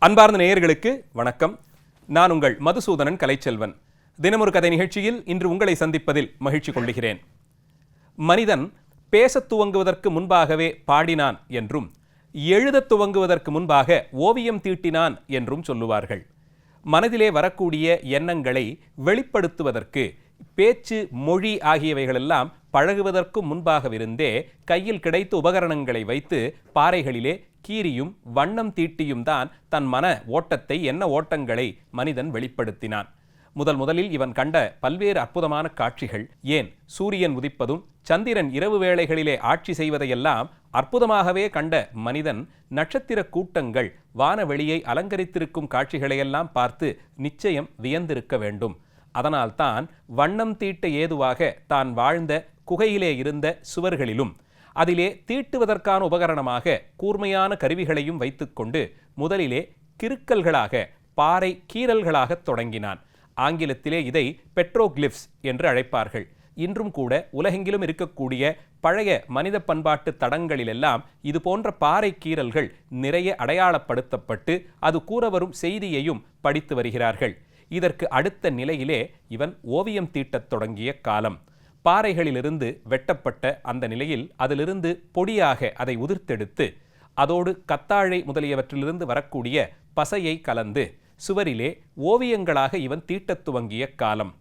அன்பார்ந்த நேயர்களுக்கு வணக்கம். நான் உங்கள் மதுசூதனன் கலைச்செல்வன். தினமொரு கதை நிகழ்ச்சியில் இன்று உங்களை சந்திப்பதில் மகிழ்ச்சி கொள்கிறேன். மனிதன் பேசத் துவங்குவதற்கு முன்பாகவே பாடினான் என்றும் எழுதத் துவங்குவதற்கு முன்பாக ஓவியம் தீட்டினான் என்றும் சொல்லுவார்கள். மனதிலே வரக்கூடிய எண்ணங்களை வெளிப்படுத்துவதற்கு பேச்சு, மொழி ஆகியவைகளெல்லாம் பழகுவதற்கு முன்பாகவிருந்தே கையில் கிடைத்த உபகரணங்களை வைத்து பாறைகளிலே கீரியும் வண்ணம் தீட்டியும் தான் தன் மன ஓட்டத்தை, எண்ண ஓட்டங்களை மனிதன் வெளிப்படுத்தினான். முதலில் இவன் கண்ட பல்வேறு அற்புதமான காட்சிகள், ஏன் சூரியன் உதிப்பதும் சந்திரன் இரவு வேளைகளிலே ஆட்சி செய்வதையெல்லாம் அற்புதமாகவே கண்ட மனிதன் நட்சத்திர கூட்டங்கள் வானவெளியை அலங்கரித்திருக்கும் காட்சிகளையெல்லாம் பார்த்து நிச்சயம் வியந்திருக்க வேண்டும். அதனால்தான் வண்ணம் தீட்ட ஏதுவாக தான் வாழ்ந்த குகையிலே இருந்த சுவர்களிலும் அதிலே தீட்டுவதற்கான உபகரணமாக கூர்மையான கருவிகளையும் வைத்துக்கொண்டு முதலிலே கிறுக்கல்களாக, பாறை கீறல்களாக தொடங்கினான். ஆங்கிலத்திலே இதை பெட்ரோகிளிப்ஸ் என்று அழைப்பார்கள். இன்றும் கூட உலகெங்கிலும் இருக்கக்கூடிய பழைய மனித பண்பாட்டு தடங்களிலெல்லாம் இது போன்ற பாறை கீறல்கள் நிறைய அடையாளப்படுத்தப்பட்டு அது கூற வரும் செய்தியையும் படித்து வருகிறார்கள். இதற்கு அடுத்த நிலையிலே இவன் ஓவியம் தீட்டத் தொடங்கிய காலம். பாறைகளிலிருந்து வெட்டப்பட்ட அந்த நிலையில் அதிலிருந்து பொடியாக அதை உதிர்த்தெடுத்து அதோடு கத்தாழை முதலியவற்றிலிருந்து வரக்கூடிய பசையை கலந்து சுவரிலே ஓவியங்களாக இவன் தீட்டத் துவங்கிய காலம்.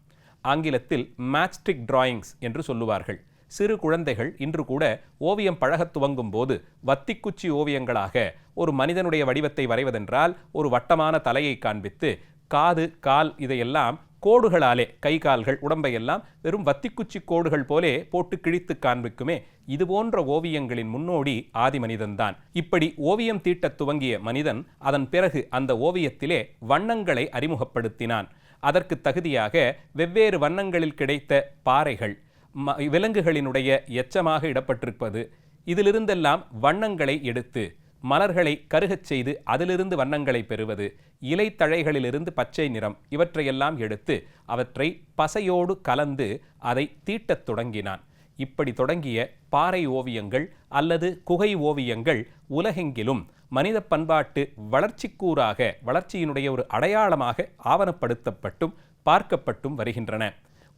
ஆங்கிலத்தில் மேட்ச்ஸ்டிக் டிராயிங்ஸ் என்று சொல்லுவார்கள். சிறு குழந்தைகள் இன்று கூட ஓவியம் பழகத் துவங்கும் போது வத்திக்குச்சி ஓவியங்களாக ஒரு மனிதனுடைய வடிவத்தை வரைவதென்றால் ஒரு வட்டமான தலையை காண்பித்து காது, கால் இதையெல்லாம் கோடுகளாலே, கை கால்கள் உடம்பையெல்லாம் வெறும் வத்திக்குச்சி கோடுகள் போலே போட்டு கிழித்து காண்பிக்குமே, இது போன்ற ஓவியங்களின் முன்னோடி ஆதி மனிதன்தான். இப்படி ஓவியம் தீட்டத் துவங்கிய மனிதன் அதன் பிறகு அந்த ஓவியத்திலே வண்ணங்களை அறிமுகப்படுத்தினான். அதற்கு தகுதியாக வெவ்வேறு வண்ணங்களில் கிடைத்த பாறைகள், விலங்குகளினுடைய எச்சமாக இடப்பட்டிருப்பது, இதிலிருந்தெல்லாம் வண்ணங்களை எடுத்து மலர்களை கருகச் செய்து அதிலிருந்து வண்ணங்களை பெறுவது, இலைத்தழைகளிலிருந்து பச்சை நிறம், இவற்றையெல்லாம் எடுத்து அவற்றை பசையோடு கலந்து அதை தீட்டத் தொடங்கினான். இப்படி தொடங்கிய பாறை ஓவியங்கள் அல்லது குகை ஓவியங்கள் உலகெங்கிலும் மனித பண்பாட்டு வளர்ச்சிக்கூறாக, வளர்ச்சியினுடைய ஒரு அடையாளமாக ஆவணப்படுத்தப்பட்டும் பார்க்கப்பட்டும் வருகின்றன.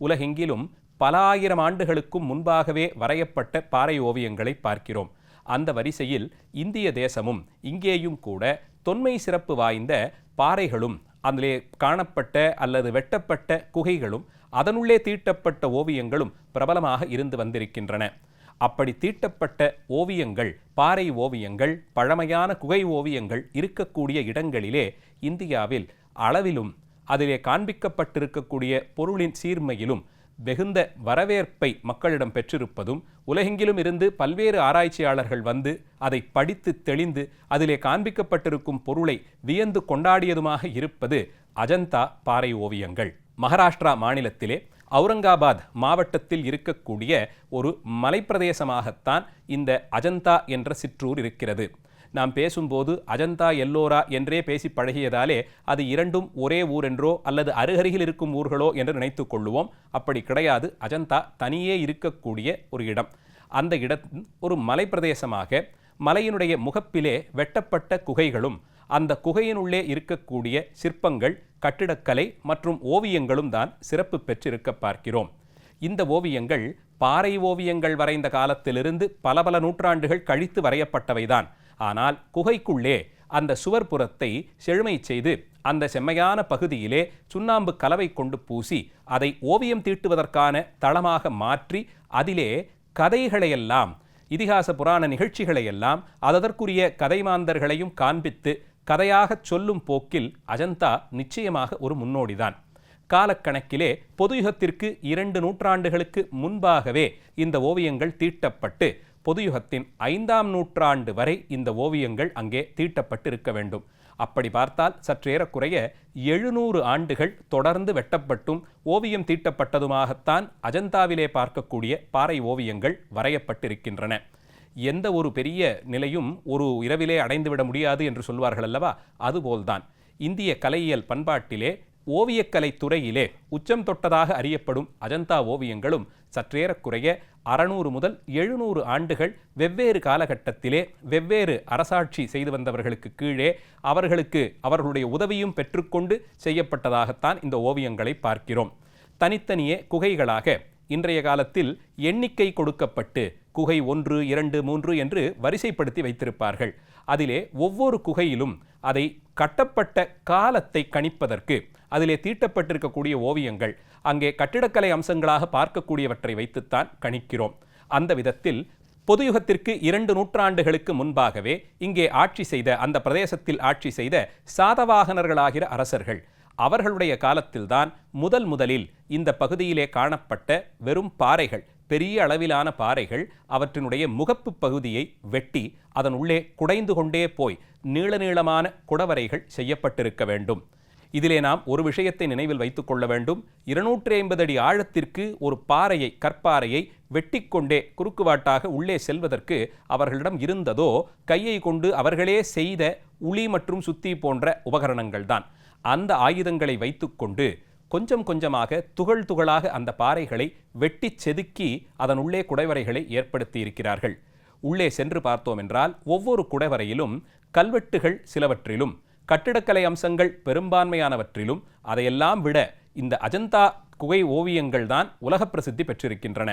உலகெங்கிலும் பல ஆயிரம் ஆண்டுகளுக்கும் முன்பாகவே வரையப்பட்ட பாறை ஓவியங்களை பார்க்கிறோம். அந்த வரிசையில் இந்திய தேசமும் இங்கேயும் கூட தொன்மை சிறப்பு வாய்ந்த பாறைகளும் அதிலே காணப்பட்ட அல்லது வெட்டப்பட்ட குகைகளும் அதனுள்ளே தீட்டப்பட்ட ஓவியங்களும் பிரபலமாக இருந்து வந்திருக்கின்றன. அப்படி தீட்டப்பட்ட ஓவியங்கள், பாறை ஓவியங்கள், பழமையான குகை ஓவியங்கள் இருக்கக்கூடிய இடங்களிலே இந்தியாவில் அளவிலும் அதிலே காண்பிக்கப்பட்டிருக்கக்கூடிய பொருளின் சீர்மையிலும் வெகுந்த வரவேற்பை மக்களிடம் பெற்றிருப்பதும், உலகெங்கிலும் இருந்து பல்வேறு ஆராய்ச்சியாளர்கள் வந்து அதை படித்து தெளிந்து அதிலே காண்பிக்கப்பட்டிருக்கும் பொருளை வியந்து கொண்டாடியதுமாக இருப்பது அஜந்தா பாறை ஓவியங்கள். மகாராஷ்டிரா மாநிலத்திலே அவுரங்காபாத் மாவட்டத்தில் இருக்கக்கூடிய ஒரு மலைப்பிரதேசமாகத்தான் இந்த அஜந்தா என்ற சிற்றூர் இருக்கிறது. நாம் பேசும்போது அஜந்தா, எல்லோரா என்றே பேசி பழகியதாலே அது இரண்டும் ஒரே ஊர் என்றோ அல்லது அருகருகில் இருக்கும் ஊர்களோ என்று நினைத்து கொள்ளுவோம். அப்படி கிடையாது. அஜந்தா தனியே இருக்கக்கூடிய ஒரு இடம். அந்த இடம் ஒரு மலைப்பிரதேசமாக, மலையினுடைய முகப்பிலே வெட்டப்பட்ட குகைகளும் அந்த குகையினுள்ளே இருக்கக்கூடிய சிற்பங்கள், கட்டிடக்கலை மற்றும் ஓவியங்களும் தான் சிறப்பு பெற்றிருக்க பார்க்கிறோம். இந்த ஓவியங்கள் பாறை ஓவியங்கள் வரைந்த காலத்திலிருந்து பல நூற்றாண்டுகள் கழித்து வரையப்பட்டவைதான். ஆனால் குகைக்குள்ளே அந்த சுவர்புறத்தை செழுமை செய்து அந்த செம்மையான பகுதியிலே சுண்ணாம்பு கலவை கொண்டு பூசி அதை ஓவியம் தீட்டுவதற்கான தளமாக மாற்றி அதிலே கதைகளையெல்லாம், இதிகாச புராண நிகழ்ச்சிகளையெல்லாம் அதற்குரிய கதைமாந்தர்களையும் காண்பித்து கதையாகச் சொல்லும் போக்கில் அஜந்தா நிச்சயமாக ஒரு முன்னோடிதான். காலக்கணக்கிலே பொதுயுகத்திற்கு 2 நூற்றாண்டுகளுக்கு முன்பாகவே இந்த ஓவியங்கள் தீட்டப்பட்டு பொதுயுகத்தின் 5ஆம் நூற்றாண்டு வரை இந்த ஓவியங்கள் அங்கே தீட்டப்பட்டு இருக்க வேண்டும். அப்படி பார்த்தால் சற்றேறக்குறைய 700 ஆண்டுகள் தொடர்ந்து வெட்டப்பட்டும் ஓவியம் தீட்டப்பட்டதுமாகத்தான் அஜந்தாவிலே பார்க்கக்கூடிய பாறை ஓவியங்கள் வரையப்பட்டிருக்கின்றன. எந்த ஒரு பெரிய நிலையும் ஒரு இரவிலே அடைந்துவிட முடியாது என்று சொல்வார்கள் அல்லவா, அதுபோல்தான் இந்திய கலையியல் பண்பாட்டிலே ஓவியக்கலை துறையிலே உச்சம் தொட்டதாக அறியப்படும் அஜந்தா ஓவியங்களும் சற்றேறக்குறைய 600 முதல் 700 ஆண்டுகள் வெவ்வேறு காலகட்டத்திலே வெவ்வேறு அரசாட்சி செய்து வந்தவர்களுக்கு கீழே அவர்களுடைய உதவியும் பெற்றுக்கொண்டு செய்யப்பட்டதாகத்தான் இந்த ஓவியங்களை பார்க்கிறோம். தனித்தனியே குகைகளாக இன்றைய காலத்தில் எண்ணிக்கை கொடுக்கப்பட்டு குகை 1, 2, 3 என்று வரிசைப்படுத்தி வைத்திருப்பார்கள். அதிலே ஒவ்வொரு குகையிலும் அதை கட்டப்பட்ட காலத்தை கணிப்பதற்கு அதிலே தீட்டப்பட்டிருக்கக்கூடிய ஓவியங்கள் அங்கே கட்டிடக்கலை அம்சங்களாக பார்க்கக்கூடியவற்றை வைத்துத்தான் கணிக்கிறோம். அந்த விதத்தில் பொது யுகத்திற்கு 2 நூற்றாண்டுகளுக்கு முன்பாகவே இங்கே ஆட்சி செய்த அந்த பிரதேசத்தில் ஆட்சி செய்த சாதவாகனர்களாகிற அரசர்கள் அவர்களுடைய காலத்தில்தான் முதலில் இந்த பகுதியிலே காணப்பட்ட வெறும் பாறைகள், பெரிய அளவிலான பாறைகள், அவற்றினுடைய முகப்பு பகுதியை வெட்டி அதன் உள்ளே குடைந்து கொண்டே போய் நீளமான குடவரைகள் செய்யப்பட்டிருக்க வேண்டும். இதிலே நாம் ஒரு விஷயத்தை நினைவில் வைத்துக் கொள்ள வேண்டும். 250 அடி ஆழத்திற்கு ஒரு பாறையை, கற்பாறையை வெட்டிக்கொண்டே குறுக்குவாட்டாக உள்ளே செல்வதற்கு அவர்களிடம் இருந்ததோ கையை கொண்டு அவர்களே செய்த உளி மற்றும் சுத்தி போன்ற உபகரணங்கள் தான். அந்த ஆயுதங்களை வைத்துக்கொண்டு கொஞ்சம் கொஞ்சமாக துகள் துகளாக அந்த பாறைகளை வெட்டி செதுக்கி அதன் உள்ளே குடைவரைகளை ஏற்படுத்தி இருக்கிறார்கள். உள்ளே சென்று பார்த்தோம் என்றால் ஒவ்வொரு குடைவரையிலும் கல்வெட்டுகள் சிலவற்றிலும், கட்டிடக்கலை அம்சங்கள் பெரும்பான்மையானவற்றிலும், அதையெல்லாம் விட இந்த அஜந்தா குகை ஓவியங்கள் தான் உலக பிரசித்தி பெற்றிருக்கின்றன.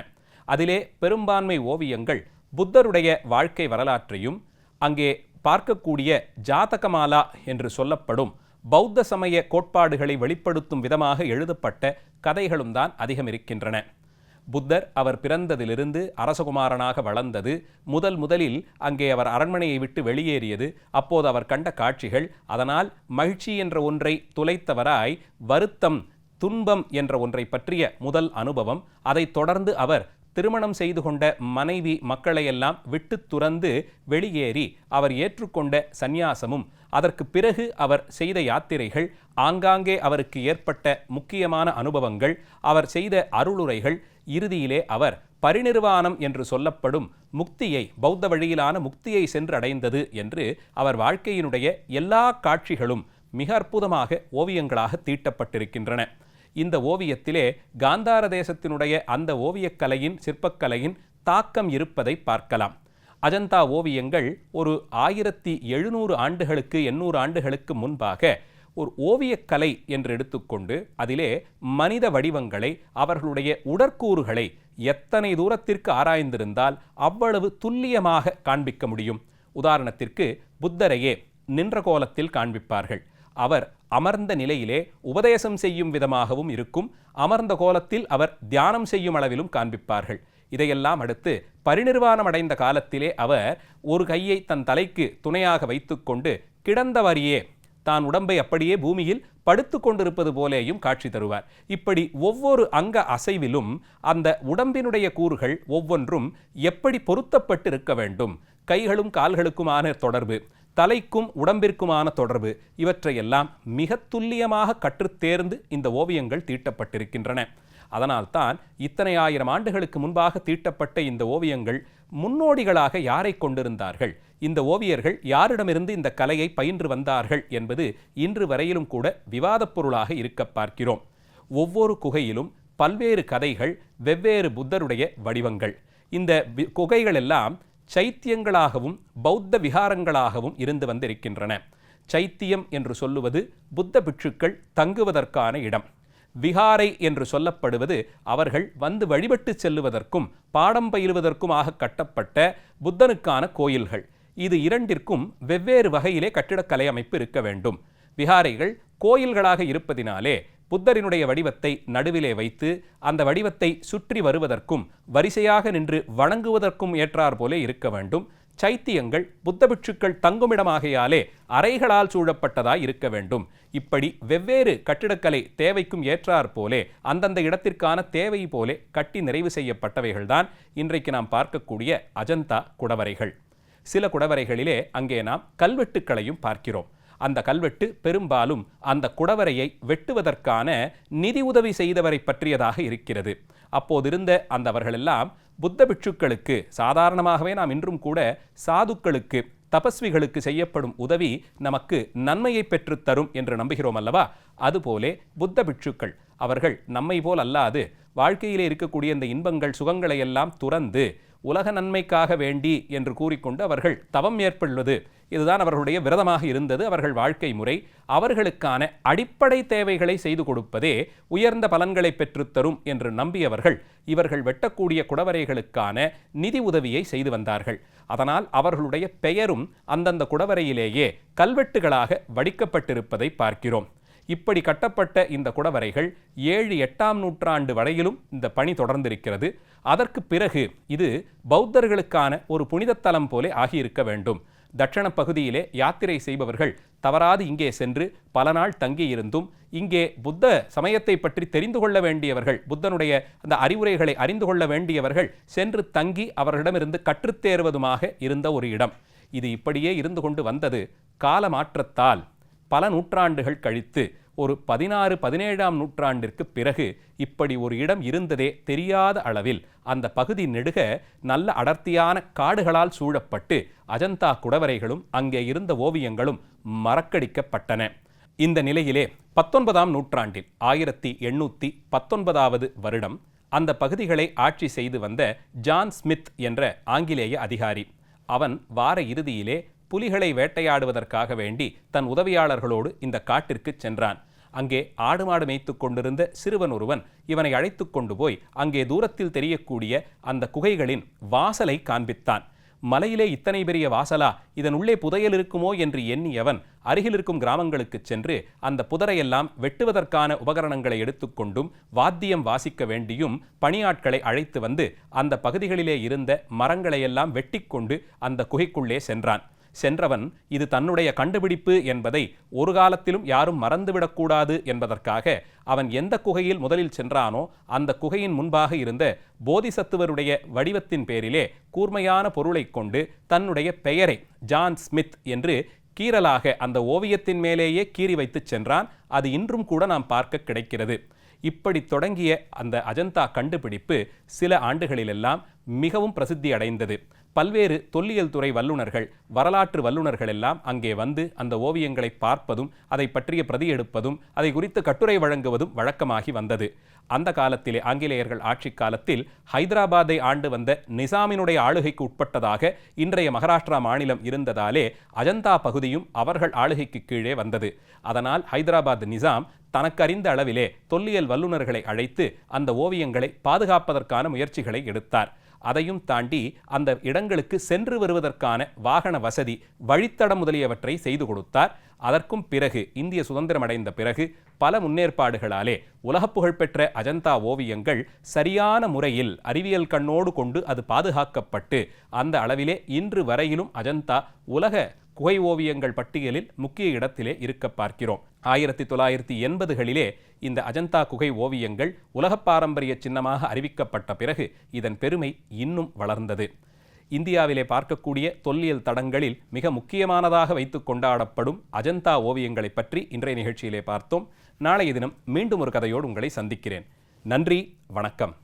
அதிலே பெரும்பான்மை ஓவியங்கள் புத்தருடைய வாழ்க்கை வரலாற்றையும் அங்கே பார்க்கக்கூடிய ஜாதகமாலா என்று சொல்லப்படும் பௌத்த சமய கோட்பாடுகளை வெளிப்படுத்தும் விதமாக எழுதப்பட்ட கதைகளும் தான் அதிகம் இருக்கின்றன. புத்தர் அவர் பிறந்ததிலிருந்து அரசகுமாரனாக வளர்ந்தது, முதலில் அங்கே அவர் அரண்மனையை விட்டு வெளியேறியது, அப்போது அவர் கண்ட காட்சிகள், அதனால் மகிழ்ச்சி என்ற ஒன்றை துளைத்தவராய் வருத்தம், துன்பம் என்ற ஒன்றை பற்றிய முதல் அனுபவம், அதைத் தொடர்ந்து அவர் திருமணம் செய்து கொண்ட மனைவி மக்களையெல்லாம் விட்டு துறந்து வெளியேறி அவர் ஏற்றுக்கொண்ட சந்நியாசமும், அதற்கு பிறகு அவர் செய்த யாத்திரைகள், ஆங்காங்கே அவருக்கு ஏற்பட்ட முக்கியமான அனுபவங்கள், அவர் செய்த அருளுரைகள், இறுதியிலே அவர் பரிநிர்வாணம் என்று சொல்லப்படும் முக்தியை, பௌத்த வழியிலான முக்தியை சென்று அடைந்தது என்று அவர் வாழ்க்கையினுடைய எல்லா காட்சிகளும் மிக அற்புதமாக ஓவியங்களாக தீட்டப்பட்டிருக்கின்றன. இந்த ஓவியத்திலே காந்தார தேசத்தினுடைய அந்த ஓவியக்கலையின், சிற்பக்கலையின் தாக்கம் இருப்பதை பார்க்கலாம். அஜந்தா ஓவியங்கள் ஒரு 1700 ஆண்டுகளுக்கு 800 ஆண்டுகளுக்கு முன்பாக ஒரு ஓவியக்கலை என்று எடுத்துக்கொண்டு அதிலே மனித வடிவங்களை, அவர்களுடைய உடற்கூறுகளை எத்தனை தூரத்திற்கு ஆராய்ந்திருந்தால் அவ்வளவு துல்லியமாக காண்பிக்க முடியும். உதாரணத்திற்கு புத்தரையே நின்ற கோலத்தில் காண்பிப்பார்கள். அவர் அமர்ந்த நிலையிலே உபதேசம் செய்யும் விதமாகவும் இருக்கும், அமர்ந்த கோலத்தில் அவர் தியானம் செய்யும் அளவிலும் காண்பிப்பார்கள். இதையெல்லாம் அடுத்து பரிநிர்வாணம் அடைந்த காலத்திலே அவர் ஒரு கையை தன் தலைக்கு துணையாக வைத்துக்கொண்டு கிடந்தவரியே தான் உடம்பை அப்படியே பூமியில் படுத்து கொண்டிருப்பது போலேயும் காட்சி தருவார். இப்படி ஒவ்வொரு அங்க அசைவிலும் அந்த உடம்பினுடைய கூறுகள் ஒவ்வொன்றும் எப்படி பொருத்தப்பட்டு இருக்க வேண்டும், கைகளும் கால்களுக்குமான தொடர்பு, தலைக்கும் உடம்பிற்குமான தொடர்பு, இவற்றையெல்லாம் மிக துல்லியமாக கற்றுத்தேர்ந்து இந்த ஓவியங்கள் தீட்டப்பட்டிருக்கின்றன. அதனால்தான் இத்தனை ஆயிரம் ஆண்டுகளுக்கு முன்பாக தீட்டப்பட்ட இந்த ஓவியங்கள் முன்னோடிகளாக யாரை கொண்டிருந்தார்கள், இந்த ஓவியர்கள் யாரிடமிருந்து இந்த கலையை பயின்று வந்தார்கள் என்பது இன்று வரையிலும் கூட விவாதப் பொருளாக இருக்க பார்க்கிறோம். ஒவ்வொரு குகையிலும் பல்வேறு கதைகள், வெவ்வேறு புத்தருடைய வடிவங்கள். இந்த குகைகள் எல்லாம் சைத்தியங்களாகவும் பௌத்த விகாரங்களாகவும் இருந்து வந்திருக்கின்றன. சைத்தியம் என்று சொல்லுவது புத்த பிட்சுக்கள் தங்குவதற்கான இடம். விகாரை என்று சொல்லப்படுவது அவர்கள் வந்து வழிபட்டு செல்லுவதற்கும் பாடம் பயிலுவதற்குமாக கட்டப்பட்ட புத்தனுக்கான கோயில்கள். இது இரண்டிற்கும் வெவ்வேறு வகையிலே கட்டிடக்கலை அமைப்பு இருக்க வேண்டும். விகாரைகள் கோயில்களாக இருப்பதினாலே புத்தரினுடைய வடிவத்தை நடுவிலே வைத்து அந்த வடிவத்தை சுற்றி வருவதற்கும் வரிசையாக நின்று வணங்குவதற்கும் ஏற்றார் போலே இருக்க வேண்டும். சைத்தியங்கள் புத்த பிட்சுக்கள் தங்குமிடமாகையாலே அறைகளால் சூழப்பட்டதாய் இருக்க வேண்டும். இப்படி வெவ்வேறு கட்டிடக்கலை தேவைக்கும் ஏற்றார் போலே அந்தந்த இடத்திற்கான தேவை போலே கட்டி நிறைவு செய்யப்பட்டவைகள்தான் இன்றைக்கு நாம் பார்க்கக்கூடிய அஜந்தா குடவரைகள். சில குடவரைகளிலே அங்கே நாம் கல்வெட்டுக்களையும் பார்க்கிறோம். அந்த கல்வெட்டு பெரும்பாலும் அந்த குடவரையை வெட்டுவதற்கான நிதி உதவி செய்தவரை பற்றியதாக இருக்கிறது. அப்போதிருந்த அந்த அவர்களெல்லாம் புத்த பிட்சுக்களுக்கு, சாதாரணமாகவே நாம் இன்றும் கூட சாதுக்களுக்கு, தபஸ்விகளுக்கு செய்யப்படும் உதவி நமக்கு நன்மையை பெற்று தரும் என்று நம்புகிறோம் அல்லவா? அதுபோலே புத்த பிட்சுக்கள் அவர்கள் நம்மை போல் அல்லாது வாழ்க்கையிலே இருக்கக்கூடிய இந்த இன்பங்கள் சுகங்களை எல்லாம் துறந்து உலக நன்மைக்காக வேண்டி என்று கூறிக்கொண்டு அவர்கள் தவம் மேற்கொள்வது, இதுதான் அவர்களுடைய விரதமாக இருந்தது, அவர்கள் வாழ்க்கை முறை. அவர்களுக்கான அடிப்படை தேவைகளை செய்து கொடுப்பதே உயர்ந்த பலன்களை பெற்றுத்தரும் என்று நம்பியவர்கள் இவர்கள் வெட்டக்கூடிய குடவரைகளுக்கான நிதி உதவியை செய்து வந்தார்கள். அதனால் அவர்களுடைய பெயரும் அந்தந்த குடவரையிலேயே கல்வெட்டுகளாக வடிக்கப்பட்டிருப்பதை பார்க்கிறோம். இப்படி கட்டப்பட்ட இந்த குடவரைகள் 7-8ஆம் நூற்றாண்டு வரையிலும் இந்த பணி தொடர்ந்திருக்கிறது. அதற்கு பிறகு இது பௌத்தர்களுக்கான ஒரு புனிதத்தலம் போலே ஆகியிருக்க வேண்டும். தட்சண பகுதியிலே யாத்திரை செய்பவர்கள் தவறாது இங்கே சென்று பல நாள் தங்கியிருந்தும் இங்கே புத்த சமயத்தை பற்றி தெரிந்து கொள்ள வேண்டியவர்கள், புத்தனுடைய அந்த அறிவுரைகளை அறிந்து கொள்ள வேண்டியவர்கள் சென்று தங்கி அவர்களிடமிருந்து கற்றுத்தேறுவதுமாக இருந்த ஒரு இடம். இது இப்படியே இருந்து கொண்டு வந்தது. கால மாற்றத்தால் பல நூற்றாண்டுகள் கழித்து ஒரு 16-17ஆம் நூற்றாண்டிற்கு பிறகு இப்படி ஒரு இடம் இருந்ததே தெரியாத அளவில் அந்த பகுதி நெடுக நல்ல அடர்த்தியான காடுகளால் சூழப்பட்டு அஜந்தா குடவரைகளும் அங்கே இருந்த ஓவியங்களும் மறக்கடிக்கப்பட்டன. இந்த நிலையிலே 19ஆம் நூற்றாண்டில் 1819வது வருடம் அந்த பகுதிகளை ஆட்சி செய்து வந்த ஜான் ஸ்மித் என்ற ஆங்கிலேய அதிகாரி, அவன் வார இறுதியிலே புலிகளை வேட்டையாடுவதற்காக வேண்டி தன் உதவியாளர்களோடு இந்த காட்டிற்கு சென்றான். அங்கே ஆடு மாடு மேய்த்து கொண்டிருந்த சிறுவன் ஒருவன் இவனை அழைத்து கொண்டு போய் அங்கே தூரத்தில் தெரியக்கூடிய அந்த குகைகளின் வாசலை காண்பித்தான். மலையிலே இத்தனை பெரிய வாசலா, இதன் உள்ளே புதையல் இருக்குமோ என்று எண்ணியவன் அருகில் இருக்கும் கிராமங்களுக்கு சென்று அந்த புதரையெல்லாம் வெட்டுவதற்கான உபகரணங்களை எடுத்துக்கொண்டும் வாத்தியம் வாசிக்க வேண்டியும் பணியாட்களை அழைத்து வந்து அந்த பகுதிகளிலே இருந்த மரங்களையெல்லாம் வெட்டி கொண்டு அந்த குகைக்குள்ளே சென்றான். சென்றவன் இது தன்னுடைய கண்டுபிடிப்பு என்பதை ஒரு காலத்திலும் யாரும் மறந்துவிடக்கூடாது என்பதற்காக அவன் எந்த குகையில் முதலில் சென்றானோ அந்த குகையின் முன்பாக இருந்த போதிசத்துவருடைய வடிவத்தின் பேரிலே கூர்மையான பொருளை கொண்டு தன்னுடைய பெயரை ஜான் ஸ்மித் என்று கீறலாக அந்த ஓவியத்தின் மேலேயே கீறி வைத்து சென்றான். அது இன்றும் கூட நாம் பார்க்க கிடைக்கிறது. இப்படி தொடங்கிய அந்த அஜந்தா கண்டுபிடிப்பு சில ஆண்டுகளிலெல்லாம் மிகவும் பிரசித்தி அடைந்தது. பல்வேறு தொல்லியல் துறை வல்லுநர்கள், வரலாற்று வல்லுநர்கள் எல்லாம் அங்கே வந்து அந்த ஓவியங்களை பார்ப்பதும் அதை பற்றிய பிரதி எடுப்பதும் அதை குறித்து கட்டுரை வழங்குவதும் வழக்கமாகி வந்தது. அந்த காலத்திலே ஆங்கிலேயர்கள் ஆட்சி காலத்தில் ஹைதராபாத்தை ஆண்டு வந்த நிசாமினுடைய ஆளுகைக்கு உட்பட்டதாக இன்றைய மகாராஷ்டிரா மாநிலம் இருந்ததாலே அஜந்தா பகுதியும் அவர்கள் ஆளுகைக்கு கீழே வந்தது. அதனால் ஹைதராபாத் நிசாம் தனக்கறிந்த அளவிலே தொல்லியல் வல்லுநர்களை அழைத்து அந்த ஓவியங்களை பாதுகாப்பதற்கான முயற்சிகளை எடுத்தார். அதையும் தாண்டி அந்த இடங்களுக்கு சென்று வருவதற்கான வாகன வசதி, வழித்தடம் முதலியவற்றை செய்து கொடுத்தார். அதற்கும் பிறகு இந்திய சுதந்திரம் அடைந்த பிறகு பல முன்னேற்பாடுகளாலே உலக புகழ்பெற்ற அஜந்தா ஓவியங்கள் சரியான முறையில் அறிவியல் கண்ணோடு கொண்டு அது பாதுகாக்கப்பட்டு அந்த அளவிலே இன்று வரையிலும் அஜந்தா உலக குகை ஓவியங்கள் பட்டியலில் முக்கிய இடத்திலே இருக்க பார்க்கிறோம். 1980களிலே இந்த அஜந்தா குகை ஓவியங்கள் உலக பாரம்பரிய சின்னமாக அறிவிக்கப்பட்ட பிறகு இதன் பெருமை இன்னும் வளர்ந்தது. இந்தியாவிலே பார்க்கக்கூடிய தொல்லியல் தடங்களில் மிக முக்கியமானதாக வைத்து கொண்டாடப்படும் அஜந்தா ஓவியங்களை பற்றி இன்றைய நிகழ்ச்சியிலே பார்த்தோம். நாளைய தினம் மீண்டும் ஒரு கதையோடு உங்களை சந்திக்கிறேன். நன்றி, வணக்கம்.